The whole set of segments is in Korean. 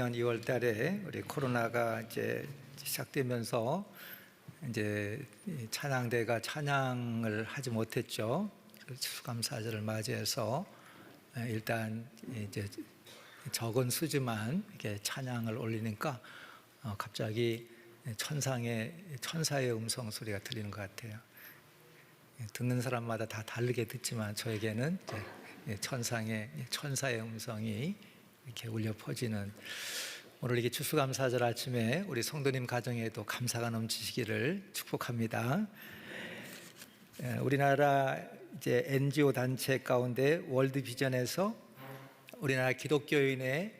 작년 2월 달에 우리 코로나가 이제 시작되면서 이제 찬양대가 찬양을 하지 못했죠. 추수감사절을 맞이해서 일단 이제 적은 수지만 이렇게 찬양을 올리니까 갑자기 천사의 음성 소리가 들리는 것 같아요. 듣는 사람마다 다 다르게 듣지만 저에게는 천사의 음성이 이렇게 울려 퍼지는, 오늘 이게 추수감사절 아침에 우리 성도님 가정에도 감사가 넘치시기를 축복합니다. 우리나라 이제 NGO 단체 가운데 월드비전에서 우리나라 기독교인의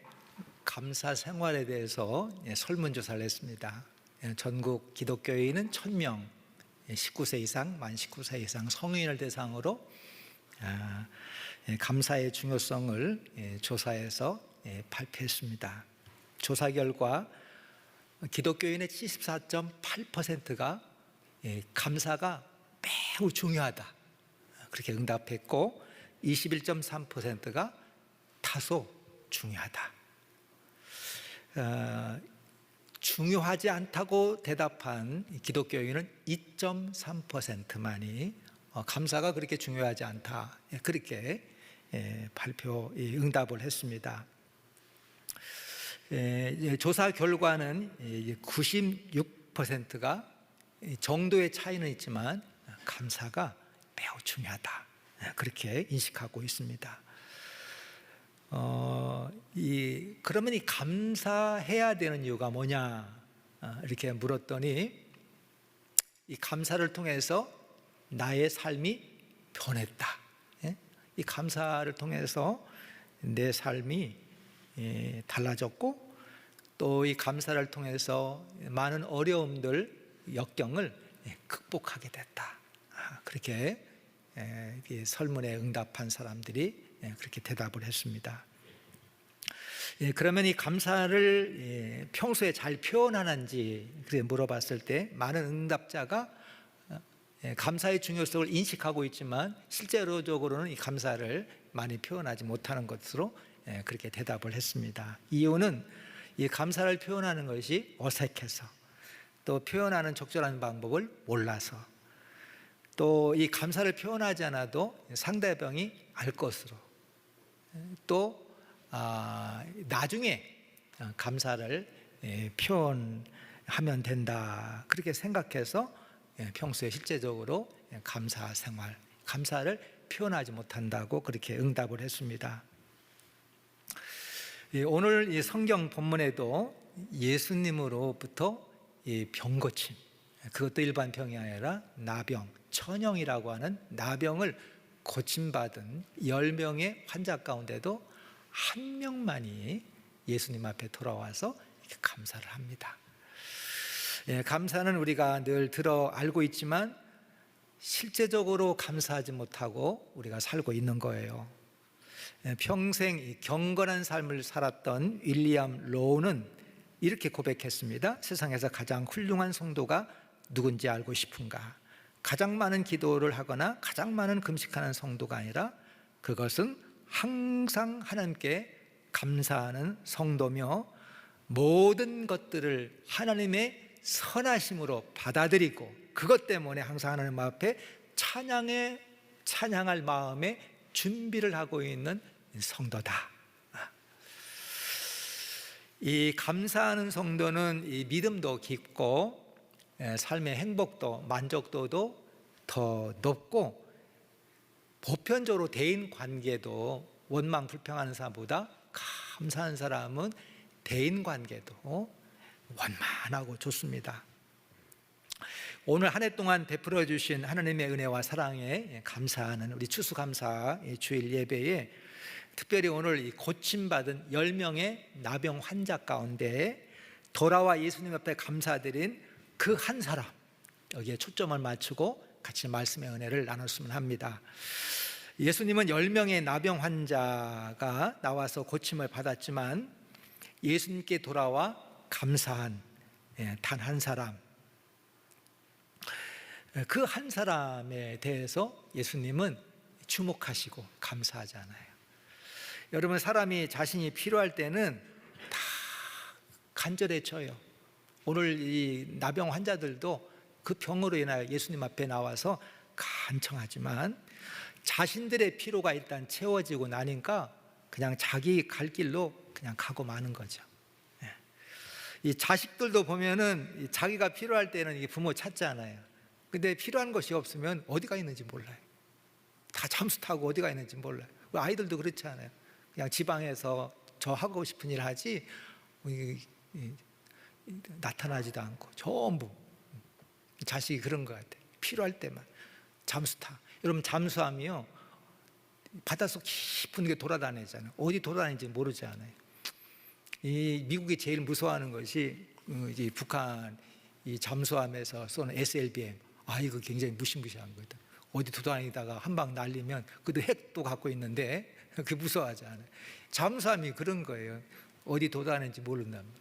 감사 생활에 대해서 설문조사를 했습니다. 전국 기독교인은 1000명, 19세 이상, 만 19세 이상 성인을 대상으로 감사의 중요성을 조사해서 발표했습니다. 조사 결과 기독교인의 74.8%가 감사가 매우 중요하다 그렇게 응답했고, 21.3%가 다소 중요하다. 중요하지 않다고 대답한 기독교인은 2.3%만이 감사가 그렇게 중요하지 않다 그렇게 응답을 했습니다. 조사 결과는 96%가 정도의 차이는 있지만 감사가 매우 중요하다 그렇게 인식하고 있습니다. 그러면 이 감사해야 되는 이유가 뭐냐 이렇게 물었더니, 이 감사를 통해서 나의 삶이 변했다. 이 감사를 통해서 내 삶이 달라졌고, 또 이 감사를 통해서 많은 어려움들, 역경을 극복하게 됐다. 그렇게 설문에 응답한 사람들이 그렇게 대답을 했습니다. 그러면 이 감사를 평소에 잘 표현하는지 물어봤을 때 많은 응답자가 감사의 중요성을 인식하고 있지만 실제로적으로는 이 감사를 많이 표현하지 못하는 것으로 그렇게 대답을 했습니다. 이유는 이 감사를 표현하는 것이 어색해서, 또 표현하는 적절한 방법을 몰라서, 또 이 감사를 표현하지 않아도 상대방이 알 것으로, 또 나중에 감사를 표현하면 된다 그렇게 생각해서 평소에 실제적으로 감사 생활, 감사를 표현하지 못한다고 그렇게 응답을 했습니다. 오늘 이 성경 본문에도 예수님으로부터 이 병고침, 그것도 일반 병이 아니라 나병, 천형이라고 하는 나병을 고침받은 10명의 환자 가운데도 한 명만이 예수님 앞에 돌아와서 이렇게 감사를 합니다. 감사는 우리가 늘 알고 있지만 실제적으로 감사하지 못하고 우리가 살고 있는 거예요. 평생 경건한 삶을 살았던 윌리엄 로우는 이렇게 고백했습니다. 세상에서 가장 훌륭한 성도가 누군지 알고 싶은가? 가장 많은 기도를 하거나 가장 많은 금식하는 성도가 아니라 그것은 항상 하나님께 감사하는 성도며 모든 것들을 하나님의 선하심으로 받아들이고 그것 때문에 항상 하나님 앞에 찬양할 마음에 준비를 하고 있는 성도다. 이 감사하는 성도는 이 믿음도 깊고 삶의 행복도, 만족도도 더 높고, 보편적으로 대인 관계도 원망 불평하는 사람보다 감사한 사람은 대인 관계도 원만하고 좋습니다. 오늘 한 해 동안 베풀어 주신 하나님의 은혜와 사랑에 감사하는 우리 추수감사 주일 예배에, 특별히 오늘 이 고침받은 10명의 나병 환자 가운데 돌아와 예수님 앞에 감사드린 그 한 사람, 여기에 초점을 맞추고 같이 말씀의 은혜를 나눴으면 합니다. 예수님은 10명의 나병 환자가 나와서 고침을 받았지만 예수님께 돌아와 감사한 단 한 사람, 그 한 사람에 대해서 예수님은 주목하시고 감사하지 않아요. 여러분, 사람이 자신이 필요할 때는 다 간절해져요. 오늘 이 나병 환자들도 그 병으로 인하여 예수님 앞에 나와서 간청하지만 자신들의 피로가 일단 채워지고 나니까 그냥 자기 갈 길로 그냥 가고 마는 거죠. 이 자식들도 보면은 자기가 필요할 때는 이 부모 찾잖아요. 근데 필요한 것이 없으면 어디가 있는지 몰라요. 다 잠수 타고 어디가 있는지 몰라요. 아이들도 그렇지 않아요. 그냥 지방에서 저 하고 싶은 일 하지 나타나지도 않고 전부 자식이 그런 것 같아요. 필요할 때만 잠수 타. 여러분 잠수함이요 바닷속 깊은 게 돌아다니잖아요. 어디 돌아다니는지 모르지 않아요. 이 미국이 제일 무서워하는 것이 이제 북한 이 잠수함에서 쏘는 SLBM. 이거 굉장히 무시무시한 거다. 어디 돌아다니다가 한 방 날리면 그도 핵도 갖고 있는데 그게 무서워하지 않아요. 잠수함이 그런 거예요. 어디 돌아다니는지 모른다면.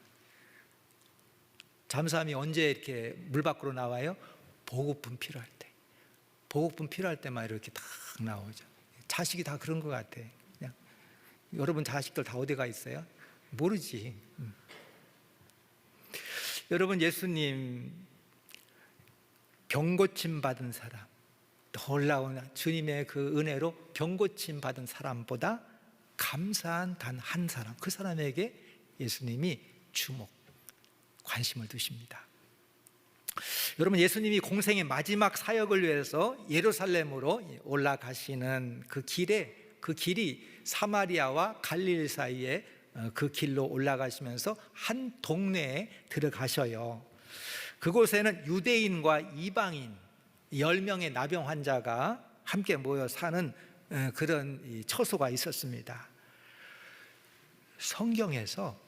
잠수함이 언제 이렇게 물 밖으로 나와요? 보급품 필요할 때. 보급품 필요할 때만 이렇게 딱 나오죠. 자식이 다 그런 것 같아. 그냥 여러분 자식들 다 어디가 있어요? 모르지. 여러분 예수님 병고침 받은 사람, 놀라운 주님의 그 은혜로 병고침 받은 사람보다 감사한 단 한 사람, 그 사람에게 예수님이 관심을 두십니다. 여러분 예수님이 공생의 마지막 사역을 위해서 예루살렘으로 올라가시는 그 길이 사마리아와 갈릴리 사이에 그 길로 올라가시면서 한 동네에 들어가셔요. 그곳에는 유대인과 이방인 10명의 나병 환자가 함께 모여 사는 그런 처소가 있었습니다. 성경에서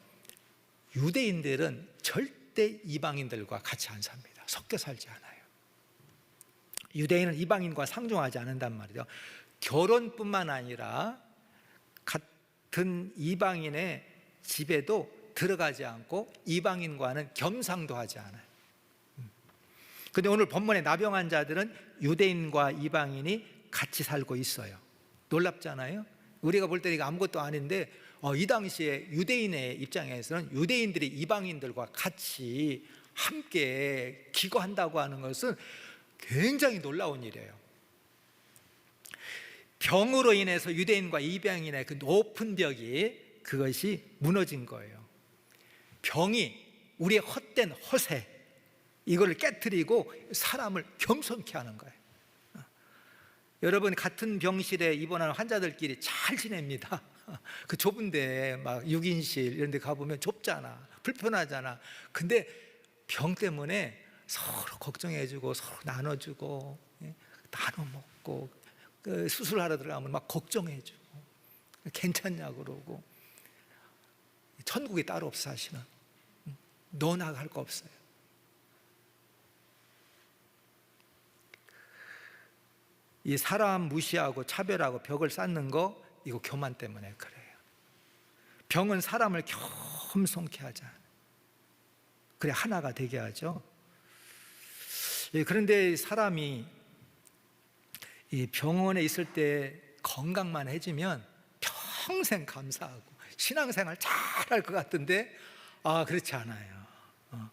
유대인들은 절대 이방인들과 같이 안 삽니다. 섞여 살지 않아요. 유대인은 이방인과 상종하지 않는단 말이죠. 결혼뿐만 아니라 같은 이방인의 집에도 들어가지 않고 이방인과는 겸상도 하지 않아요. 근데 오늘 본문의 나병 환자들은 유대인과 이방인이 같이 살고 있어요. 놀랍잖아요. 우리가 볼 때 이거 아무것도 아닌데 이 당시에 유대인의 입장에서는 유대인들이 이방인들과 같이 함께 기거한다고 하는 것은 굉장히 놀라운 일이에요. 병으로 인해서 유대인과 이방인의 그 높은 벽이 그것이 무너진 거예요. 병이 우리의 헛된 허세 이거를 깨트리고 사람을 겸손케 하는 거예요. 여러분 같은 병실에 입원하는 환자들끼리 잘 지냅니다. 그 좁은데 막 6인실 이런 데 가보면 좁잖아, 불편하잖아. 근데 병 때문에 서로 걱정해주고 서로 나눠주고 나눠 먹고 수술하러 들어가면 막 걱정해주고 괜찮냐고 그러고 천국이 따로 없어 하시는 너 나갈 거 없어요. 이 사람 무시하고 차별하고 벽을 쌓는 거 이거 교만 때문에 그래요. 병은 사람을 겸손케 하자. 그래 하나가 되게 하죠. 그런데 사람이 이 병원에 있을 때 건강만 해지면 평생 감사하고 신앙생활 잘할 것 같은데 그렇지 않아요.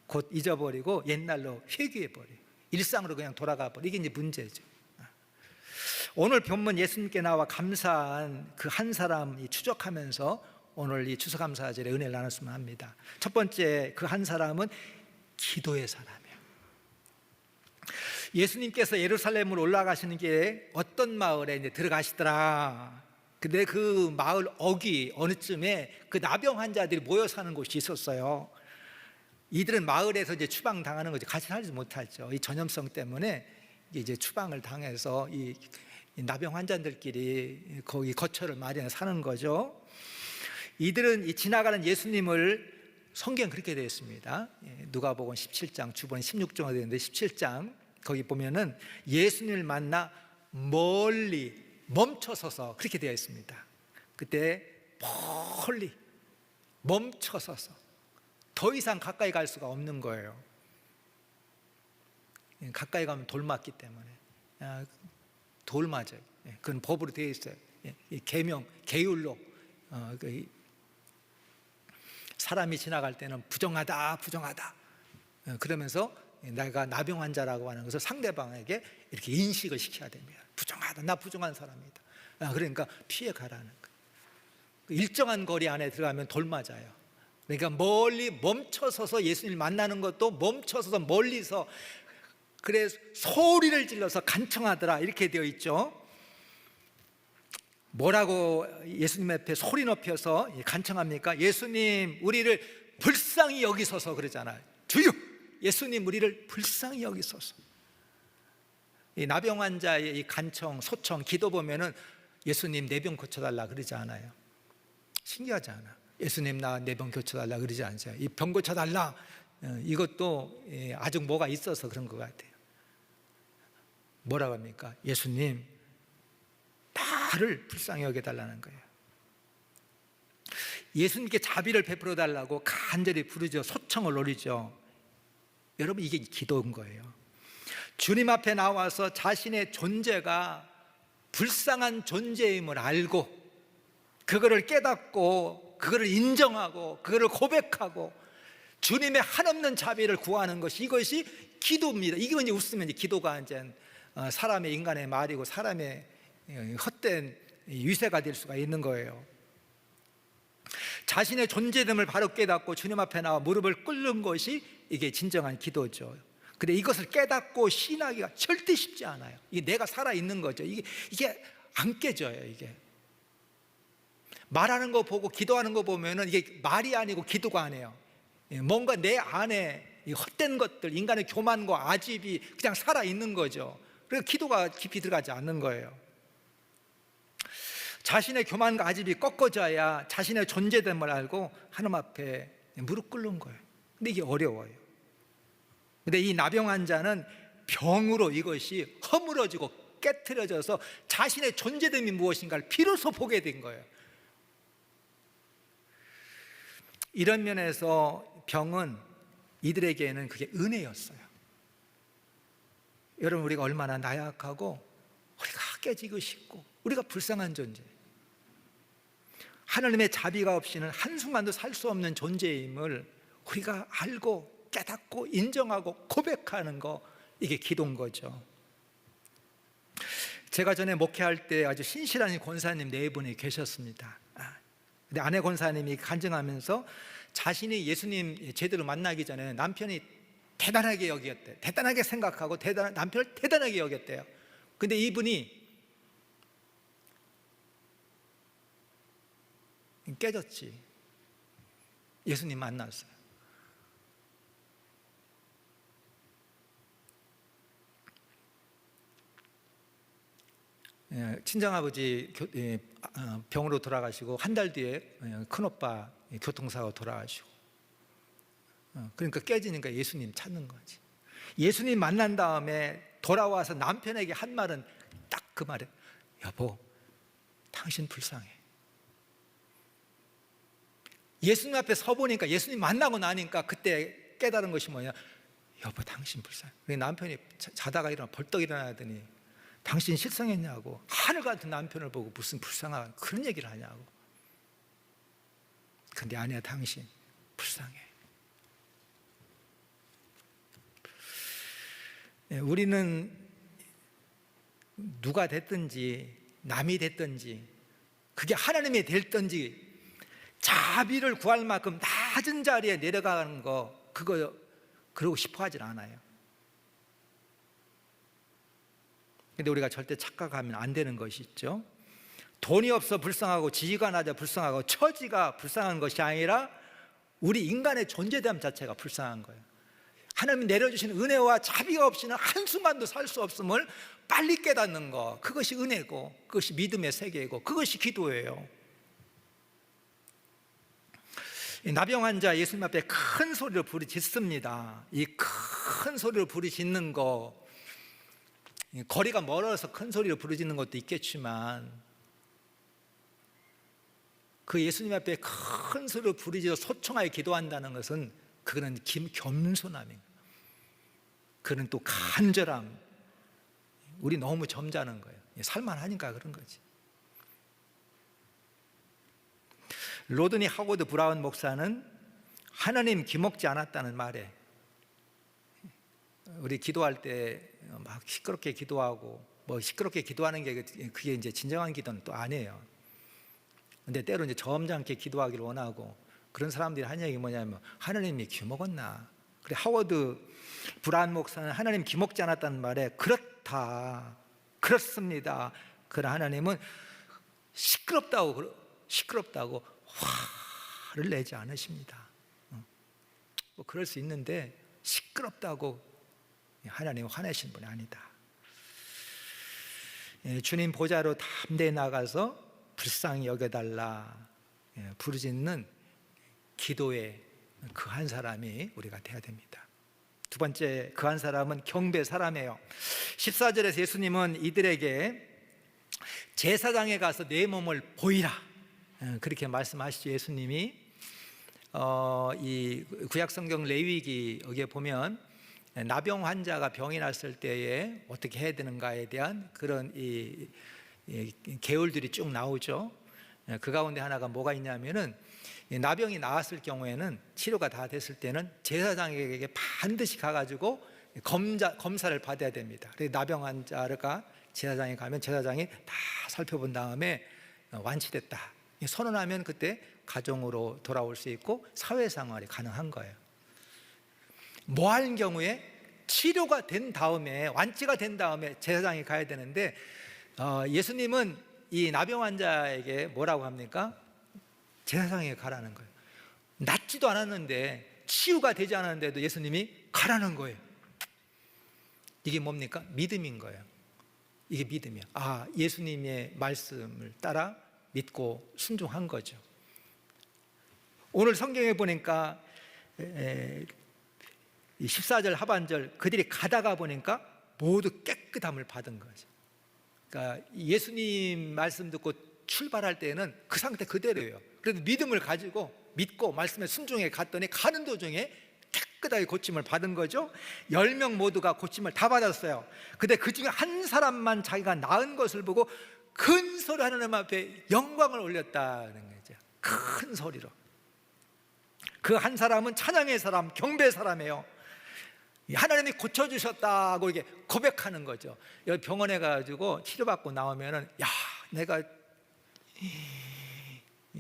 곧 잊어버리고 옛날로 회귀해버려 일상으로 그냥 돌아가 버려. 이게 이제 문제죠. 오늘 본문 예수님께 나와 감사한 그 한 사람이 추적하면서 오늘 이 추수감사절에 은혜를 나눴으면 합니다. 첫 번째 그 한 사람은 기도의 사람이에요. 예수님께서 예루살렘으로 올라가시는 길에 어떤 마을에 이제 들어가시더라. 근데 그 마을 어귀 어느 쯤에 그 나병 환자들이 모여 사는 곳이 있었어요. 이들은 마을에서 이제 추방 당하는 거죠. 같이 살지 못하죠. 이 전염성 때문에 이제 추방을 당해서 이 나병 환자들끼리 거기 거처를 마련해 사는 거죠. 이들은 이 지나가는 예수님을 성경 그렇게 되어 있습니다. 누가복음 17장 주번 16장에 되는데 17장 거기 보면은 예수님을 만나 멀리 멈춰서서 그렇게 되어 있습니다. 그때 멀리 멈춰서서 더 이상 가까이 갈 수가 없는 거예요. 가까이 가면 돌 맞기 때문에 돌 맞아요. 그건 법으로 되어 있어요. 계명, 계율로 사람이 지나갈 때는 부정하다, 부정하다. 그러면서 내가 나병 환자라고 하는 것을 상대방에게 이렇게 인식을 시켜야 됩니다. 부정하다, 나 부정한 사람이다. 그러니까 피해 가라는 거예요. 일정한 거리 안에 들어가면 돌 맞아요. 그러니까 멀리 멈춰서서 예수님을 만나는 것도 멈춰서서 멀리서, 그래서 소리를 질러서 간청하더라 이렇게 되어 있죠. 뭐라고 예수님 앞에 소리 높여서 간청합니까? 예수님 우리를 불쌍히 여기소서 그러잖아요. 주여, 예수님 우리를 불쌍히 여기소서. 이 나병 환자의 이 간청, 소청, 기도 보면은 예수님 내 병 고쳐달라 그러지 않아요. 신기하지 않아? 예수님 나 내 병 고쳐달라 그러지 않죠. 이 병 고쳐달라, 이것도 아직 뭐가 있어서 그런 것 같아요. 뭐라고 합니까? 예수님 나를 불쌍히 여겨달라는 거예요. 예수님께 자비를 베풀어 달라고 간절히 부르죠. 소청을 올리죠. 여러분, 이게 기도인 거예요. 주님 앞에 나와서 자신의 존재가 불쌍한 존재임을 알고 그거를 깨닫고 그거를 인정하고 그거를 고백하고 주님의 한없는 자비를 구하는 것이, 이것이 기도입니다. 이게 이제 웃으면 기도가 이제 사람의, 인간의 말이고 사람의 헛된 위세가 될 수가 있는 거예요. 자신의 존재됨을 바로 깨닫고 주님 앞에 나와 무릎을 꿇는 것이 이게 진정한 기도죠. 근데 이것을 깨닫고 신하기가 절대 쉽지 않아요. 이게 내가 살아있는 거죠. 이게 안 깨져요. 이게 말하는 거 보고 기도하는 거 보면은 이게 말이 아니고 기도가 아니에요. 뭔가 내 안에 이 헛된 것들, 인간의 교만과 아집이 그냥 살아있는 거죠. 그래서 기도가 깊이 들어가지 않는 거예요. 자신의 교만과 아집이 꺾어져야 자신의 존재됨을 알고 하나님 앞에 무릎 꿇는 거예요. 근데 이게 어려워요. 근데 이 나병 환자는 병으로 이것이 허물어지고 깨트려져서 자신의 존재됨이 무엇인가를 비로소 보게 된 거예요. 이런 면에서 병은 이들에게는 그게 은혜였어요. 여러분, 우리가 얼마나 나약하고 우리가 깨지고 싶고 우리가 불쌍한 존재, 하나님의 자비가 없이는 한순간도 살 수 없는 존재임을 우리가 알고 깨닫고 인정하고 고백하는 거, 이게 기도인 거죠. 제가 전에 목회할 때 아주 신실한 권사님 4분이 계셨습니다. 근데 아내 권사님이 간증하면서 자신이 예수님 제대로 만나기 전에 남편이 대단하게 여겼대요. 대단하게 생각하고 남편을 대단하게 여겼대요. 근데 이분이 깨졌지. 예수님 만났어요. 친정아버지 병으로 돌아가시고 한 달 뒤에 큰오빠 교통사고 돌아가시고, 그러니까 깨지니까 예수님 찾는 거지. 예수님 만난 다음에 돌아와서 남편에게 한 말은 딱 그 말이에요. 여보, 당신 불쌍해. 예수님 앞에 서보니까, 예수님 만나고 나니까 그때 깨달은 것이 뭐냐, 여보 당신 불쌍해. 남편이 자다가 벌떡 일어나더니 당신 실성했냐고, 하늘 같은 남편을 보고 무슨 불쌍한 그런 얘기를 하냐고. 근데 아니야, 당신 불쌍해. 우리는 누가 됐든지 남이 됐든지 그게 하나님이 됐든지 자비를 구할 만큼 낮은 자리에 내려가는 거, 그거 그러고 싶어 하질 않아요. 근데 우리가 절대 착각하면 안 되는 것이 있죠. 돈이 없어 불쌍하고 지위가 낮아 불쌍하고 처지가 불쌍한 것이 아니라 우리 인간의 존재됨 자체가 불쌍한 거예요. 하나님이 내려주신 은혜와 자비가 없이는 한순간도 살 수 없음을 빨리 깨닫는 거, 그것이 은혜고 그것이 믿음의 세계이고 그것이 기도예요. 나병 환자 예수님 앞에 큰 소리로 부르짖습니다. 이 큰 소리로 부르짖는 거, 거리가 멀어서 큰 소리로 부르짖는 것도 있겠지만 그 예수님 앞에 큰 소리로 부르짖어 소청하게 기도한다는 것은 그거는 겸손함이에요. 그는 또 간절함. 우리 너무 점잖은 거예요. 살만하니까 그런 거지. 로드니 하워드 브라운 목사는 하나님 기먹지 않았다는 말에, 우리 기도할 때 막 시끄럽게 기도하고 뭐 시끄럽게 기도하는 게 그게 이제 진정한 기도는 또 아니에요. 근데 때로 이제 점잖게 기도하기를 원하고, 그런 사람들이 한 얘기 뭐냐면 하나님이 기먹었나. 그래, 하워드 브라운 목사는 하나님 기먹지 않았다는 말에 그렇다, 그렇습니다. 그러나 하나님은 시끄럽다고 화를 내지 않으십니다. 뭐 그럴 수 있는데 시끄럽다고 하나님 화내신 분이 아니다. 주님 보좌로 담대히 나가서 불쌍히 여겨달라 부르짖는 기도의 그 한 사람이 우리가 돼야 됩니다. 두 번째, 그 한 사람은 경배 사람이에요. 14절에서 예수님은 이들에게 제사장에 가서 내 몸을 보이라, 그렇게 말씀하시죠. 예수님이 이 구약성경 레위기 여기에 보면 나병 환자가 병이 났을 때에 어떻게 해야 되는가에 대한 그런 이 계율들이 쭉 나오죠. 그 가운데 하나가 뭐가 있냐면은, 나병이 나았을 경우에는, 치료가 다 됐을 때는 제사장에게 반드시 가가지고 검사를 받아야 됩니다. 그래서 나병 환자가 제사장에 가면 제사장이 다 살펴본 다음에 완치됐다 선언하면 그때 가정으로 돌아올 수 있고 사회생활이 가능한 거예요. 뭐 하는 경우에? 치료가 된 다음에, 완치가 된 다음에 제사장에 가야 되는데, 예수님은 이 나병 환자에게 뭐라고 합니까? 제사장에 가라는 거예요. 낫지도 않았는데, 치유가 되지 않았는데도 예수님이 가라는 거예요. 이게 뭡니까? 믿음인 거예요. 이게 믿음이야. 예수님의 말씀을 따라 믿고 순종한 거죠. 오늘 성경에 보니까 14절 하반절, 그들이 가다가 보니까 모두 깨끗함을 받은 거죠. 그러니까 예수님 말씀 듣고 출발할 때는 그 상태 그대로예요. 그래도 믿음을 가지고 믿고 말씀에 순종해 갔더니 가는 도중에 깨끗하게 고침을 받은 거죠. 10명 모두가 고침을 다 받았어요. 근데 그 중에 한 사람만 자기가 나은 것을 보고 큰 소리로 하나님 앞에 영광을 올렸다는 거죠. 큰 소리로. 그 한 사람은 찬양의 사람, 경배의 사람이에요. 하나님이 고쳐주셨다고 이렇게 고백하는 거죠. 여기 병원에 가지고 치료받고 나오면은, 내가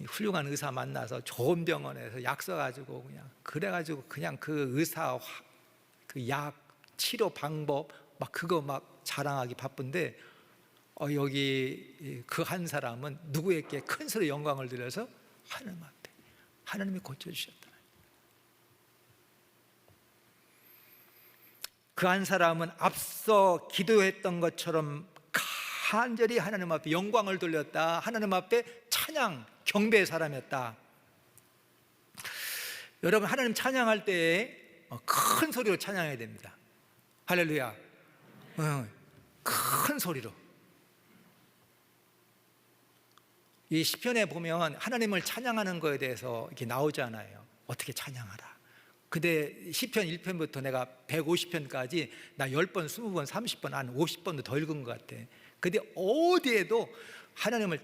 훌륭한 의사 만나서 좋은 병원에서 약 써가지고 그래가지고 그냥 그 의사, 그 약, 치료 방법 막 그거 막 자랑하기 바쁜데, 여기 그 한 사람은 누구에게 큰 소리 영광을 들여서 하나님 앞에 하나님이 고쳐주셨다. 그 한 사람은 앞서 기도했던 것처럼 간절히 하나님 앞에 영광을 돌렸다. 하나님 앞에 찬양, 경배의 사람이었다. 여러분, 하나님 찬양할 때 큰 소리로 찬양해야 됩니다. 할렐루야. 큰 소리로. 이 시편에 보면 하나님을 찬양하는 거에 대해서 이렇게 나오잖아요. 어떻게 찬양하라. 근데 시편 1편부터 내가 150편까지 나 10번, 20번, 30번, 한 50번도 더 읽은 것 같아. 근데 어디에도 하나님을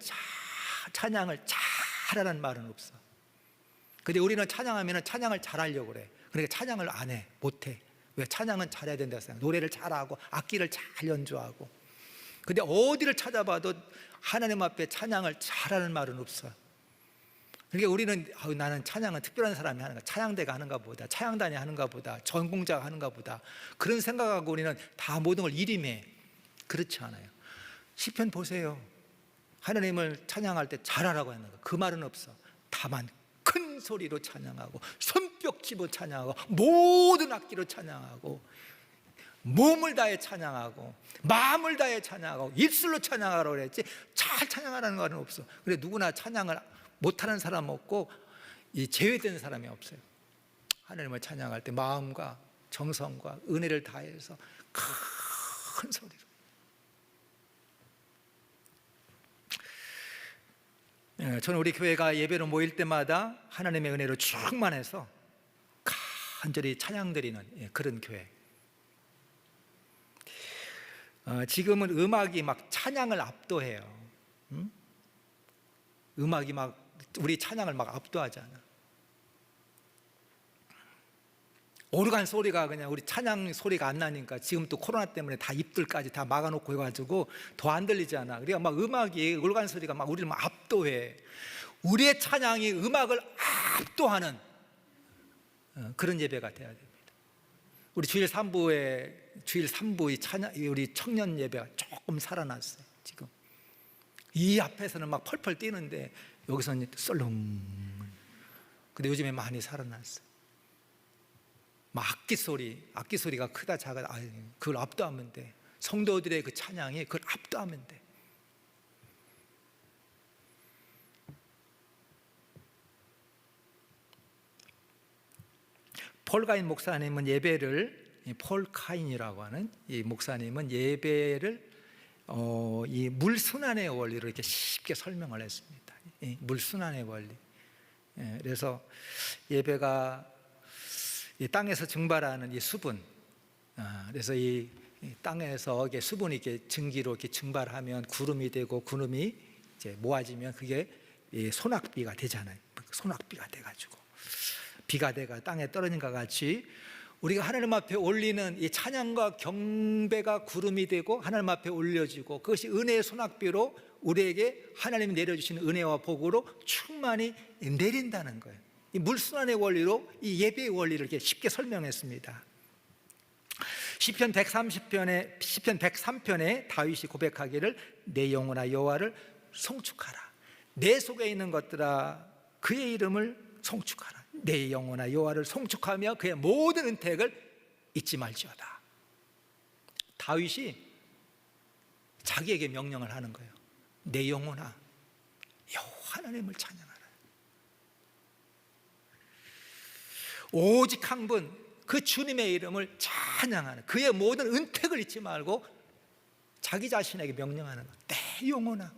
찬양을 잘하라는 말은 없어. 근데 우리는 찬양하면 찬양을 잘하려고 그래. 그러니까 찬양을 안 해, 못해. 왜? 찬양은 잘해야 된다고 생각해. 노래를 잘하고 악기를 잘 연주하고. 근데 어디를 찾아봐도 하나님 앞에 찬양을 잘하는 말은 없어. 그러니까 우리는 나는 찬양은 특별한 사람이 하는가, 찬양대가 하는가 보다, 찬양단이 하는가 보다, 전공자가 하는가 보다, 그런 생각하고 우리는 다 모든 걸 일임해. 그렇지 않아요. 시편 보세요. 하나님을 찬양할 때 잘하라고 하는 거, 그 말은 없어. 다만 큰 소리로 찬양하고, 손뼉 치고 찬양하고, 모든 악기로 찬양하고, 몸을 다해 찬양하고, 마음을 다해 찬양하고, 입술로 찬양하라고 그랬지 잘 찬양하라는 말은 없어. 그래, 누구나 찬양을 못하는 사람 없고 이 제외된 사람이 없어요. 하나님을 찬양할 때 마음과 정성과 은혜를 다해서 큰 소리로. 저는 우리 교회가 예배로 모일 때마다 하나님의 은혜로 충만해서 간절히 찬양드리는 그런 교회. 지금은 음악이 막 찬양을 압도해요. 음악이 막 우리 찬양을 막 압도하잖아. 오르간 소리가 그냥 우리 찬양 소리가 안 나니까 지금 또 코로나 때문에 다 입들까지 다 막아놓고 해가지고 더 안 들리잖아. 그러니까 막 음악이 오르간 소리가 막 우리를 막 압도해. 우리의 찬양이 음악을 압도하는 그런 예배가 돼야 됩니다. 우리 주일 3부의 찬양, 우리 청년 예배가 조금 살아났어요. 지금 이 앞에서는 막 펄펄 뛰는데 여기서는 썰렁. 근데 요즘에 많이 살아났어요. 막 악기 소리가 크다 작아, 그걸 압도하면 돼. 성도들의 그 찬양이 그걸 압도하면 돼. 폴 카인 목사님은 폴 카인이라고 하는 이 목사님은 예배를 이 물순환의 원리로 이렇게 쉽게 설명을 했습니다. 물순환의 원리. 그래서 예배가 이 땅에서 증발하는 이 수분, 그래서 이 땅에서 이게 수분이 이렇게 증기로 이렇게 증발하면 구름이 되고 구름이 이제 모아지면 그게 소낙비가 되잖아요. 소낙비가 돼가지고 비가 돼가 땅에 떨어진 것 같이 우리가 하나님 앞에 올리는 이 찬양과 경배가 구름이 되고 하나님 앞에 올려지고 그것이 은혜의 소낙비로 우리에게 하나님이 내려주시는 은혜와 복으로 충만히 내린다는 거예요. 이 물순환의 원리로 이 예배의 원리를 이렇게 쉽게 설명했습니다. 시편 103편에 다윗이 고백하기를 내 영혼아 여호와를 송축하라. 내 속에 있는 것들아 그의 이름을 송축하라. 내 영혼아 여호와를 송축하며 그의 모든 은택을 잊지 말지어다. 다윗이 자기에게 명령을 하는 거예요. 내 영혼아 여호와 하나님을 찬양하라. 오직 한 분 그 주님의 이름을 찬양하는, 그의 모든 은택을 잊지 말고 자기 자신에게 명령하는 거예요. 내 영혼아.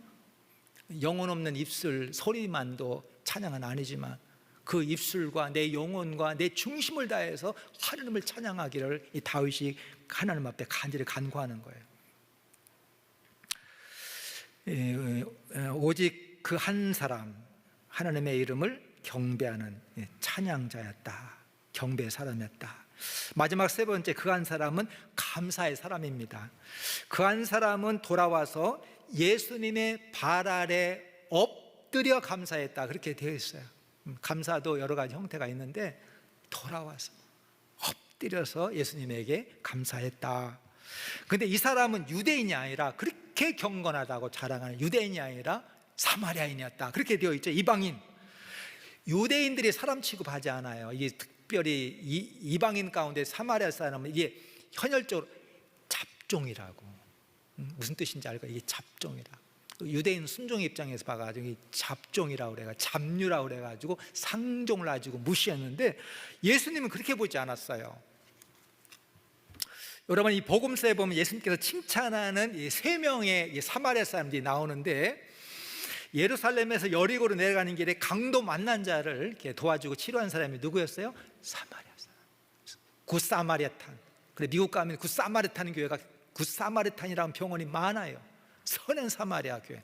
영혼 없는 입술 소리만도 찬양은 아니지만 그 입술과 내 영혼과 내 중심을 다해서 하나님을 찬양하기를 이 다윗이 하나님 앞에 간절히 간구하는 거예요. 오직 그 한 사람 하나님의 이름을 경배하는 찬양자였다. 경배의 사람이었다. 마지막 세 번째, 그 한 사람은 감사의 사람입니다. 그 한 사람은 돌아와서 예수님의 발 아래 엎드려 감사했다. 그렇게 되어 있어요. 감사도 여러 가지 형태가 있는데 돌아와서 엎드려서 예수님에게 감사했다. 근데 이 사람은 유대인이 아니라, 그렇게 경건하다고 자랑하는 유대인이 아니라 사마리아인이었다. 그렇게 되어 있죠. 이방인. 유대인들이 사람 취급하지 않아요. 이게 특별히 이방인 가운데 사마리아 사람은 이게 현열적으로 잡종이라고. 무슨 뜻인지 알까? 이게 잡종이라. 유대인 순종 입장에서 봐가지고 잡종이라고 그래가 잡류라고 그래가지고 상종을 가지고 무시했는데 예수님은 그렇게 보지 않았어요. 여러분, 이 복음서에 보면 예수님께서 칭찬하는 이 세 명의 사마리아 사람들이 나오는데, 예루살렘에서 여리고로 내려가는 길에 강도 만난 자를 이렇게 도와주고 치료한 사람이 누구였어요? 사마리아 사람. 굿사마리탄. 그래, 미국 가면 굿사마리탄 교회가, 굿사마리탄이라는 병원이 많아요. 선한 사마리아 교회.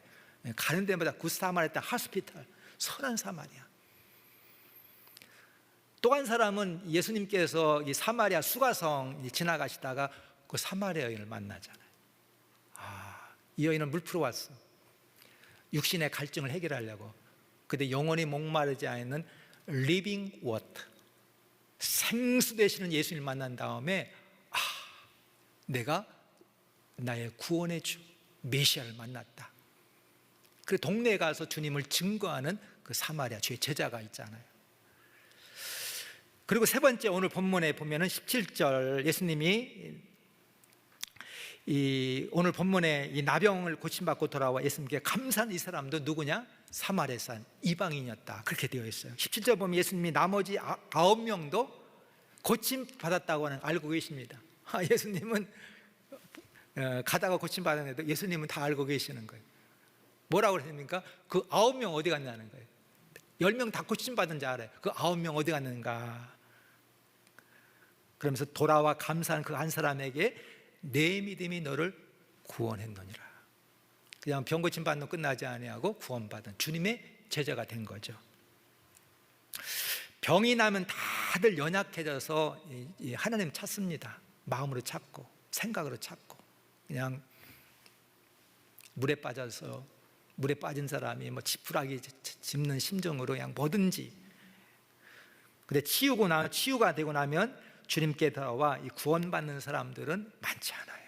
가는 데마다 굿사마리탄 하스피탈, 선한 사마리아. 또 한 사람은 예수님께서 이 사마리아 수가성 지나가시다가 그 사마리아 여인을 만나잖아요. 이 여인은 물 풀어 왔어. 육신의 갈증을 해결하려고. 근데 영원히 목마르지 않는 living water, 생수 되시는 예수님을 만난 다음에 내가 나의 구원의 주 메시아를 만났다. 그 동네에 가서 주님을 증거하는 그 사마리아 주의 제자가 있잖아요. 그리고 세 번째, 오늘 본문에 보면은 17절 예수님이 오늘 본문에 이 나병을 고침받고 돌아와 예수님께 감사한 이 사람도 누구냐? 사마리아 사람, 이방인이었다. 그렇게 되어 있어요. 17절 보면 예수님이 나머지 9명도 고침받았다고 하는 알고 계십니다. 예수님은 가다가 고침받았는데도 예수님은 다 알고 계시는 거예요. 뭐라고 그랬습니까? 그 9명 어디 갔냐는 거예요. 10명 다 고침받은 줄 알아요. 그 9명 어디 갔는가? 그러면서 돌아와 감사한 그 한 사람에게 내 믿음이 너를 구원했느니라. 그냥 병 고침 받는 끝나지 아니하고 구원받은 주님의 제자가 된 거죠. 병이 나면 다들 연약해져서 하나님 찾습니다. 마음으로 찾고 생각으로 찾고, 그냥 물에 빠진 사람이 뭐 지푸라기 짚는 심정으로 그냥 뭐든지. 근데 치유가 되고 나면 주님께 돌아와 이 구원받는 사람들은 많지 않아요.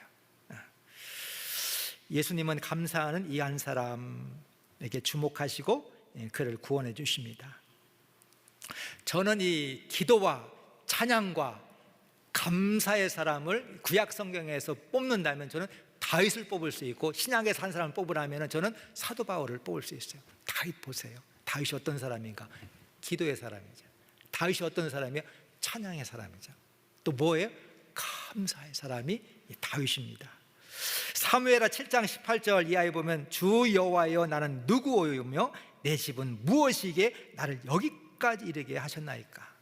예수님은 감사하는 이 한 사람에게 주목하시고 그를 구원해 주십니다. 저는 이 기도와 찬양과 감사의 사람을 구약 성경에서 뽑는다면 저는 다윗을 뽑을 수 있고, 신약에 산 사람을 뽑으라면 저는 사도 바울을 뽑을 수 있어요. 다윗 보세요. 다윗이 어떤 사람인가? 기도의 사람이죠. 다윗이 어떤 사람이에요? 찬양의 사람이죠. 또 뭐예요? 감사의 사람이 다윗입니다. 사무엘하 7장 18절 이하에 보면, 주 여호와여 나는 누구오며 내 집은 무엇이기에 나를 여기까지 이르게 하셨나이까.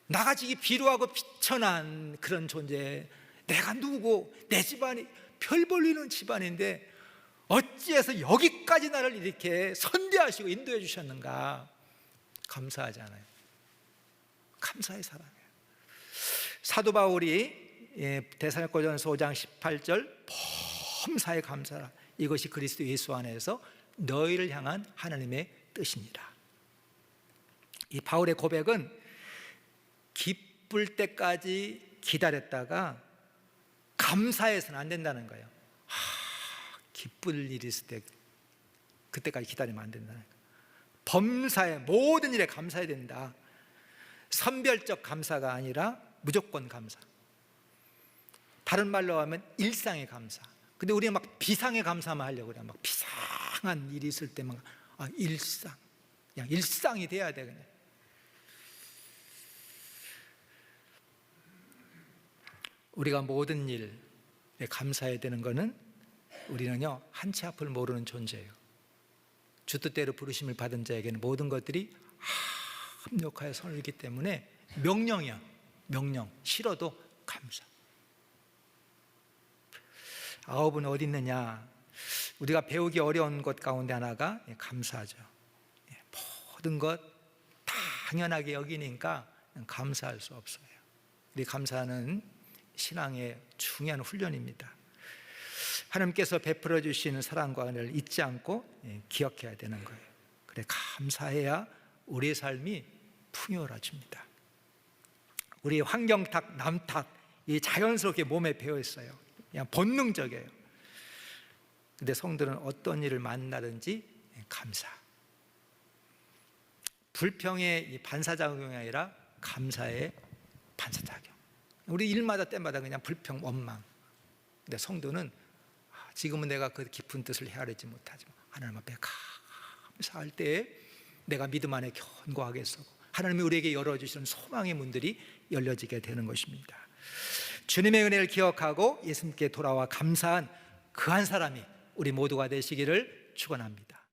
나가지기 비루하고 비천한 그런 존재, 내가 누구고 내 집안이 별 볼리는 집안인데 어찌해서 여기까지 나를 이렇게 선대하시고 인도해 주셨는가. 감사하잖아요. 감사의 사람이에요. 사도 바울이 데살로니가전서 5장 18절 범사에 감사라, 이것이 그리스도 예수 안에서 너희를 향한 하나님의 뜻이니라. 이 바울의 고백은 기쁠 때까지 기다렸다가 감사해서는 안 된다는 거예요. 기쁠 일이 있을 때 그때까지 기다리면 안 된다는 거예요. 범사에, 모든 일에 감사해야 된다. 선별적 감사가 아니라 무조건 감사. 다른 말로 하면 일상의 감사. 근데 우리가 막 비상의 감사만 하려고 그래. 막 비상한 일이 있을 때만 일상, 그냥 일상이 돼야 돼. 그냥. 우리가 모든 일에 감사해야 되는 것은, 우리는요 한치 앞을 모르는 존재예요. 주 뜻대로 부르심을 받은 자에게는 모든 것들이 합력하여 선을 이기 때문에 명령이야. 명령. 싫어도 감사. 아홉은 어디 있느냐? 우리가 배우기 어려운 것 가운데 하나가 감사죠. 모든 것 당연하게 여기니까 감사할 수 없어요. 우리 감사는 신앙의 중요한 훈련입니다. 하나님께서 베풀어 주시는 사랑과 은혜를 잊지 않고 기억해야 되는 거예요. 그래, 감사해야 우리의 삶이 풍요로워집니다. 우리 환경 탓, 남 탓, 이 자연스럽게 몸에 배어 있어요. 그냥 본능적이에요. 근데 성도는 어떤 일을 만나든지 감사. 불평의 반사작용이 아니라 감사의 반사작용. 우리 일마다 때마다 그냥 불평, 원망. 근데 성도는 지금은 내가 그 깊은 뜻을 헤아리지 못하지만 하나님 앞에 감사할 때에 내가 믿음 안에 견고하게 서고 하나님이 우리에게 열어주시는 소망의 문들이 열려지게 되는 것입니다. 주님의 은혜를 기억하고 예수님께 돌아와 감사한 그 한 사람이 우리 모두가 되시기를 축원합니다.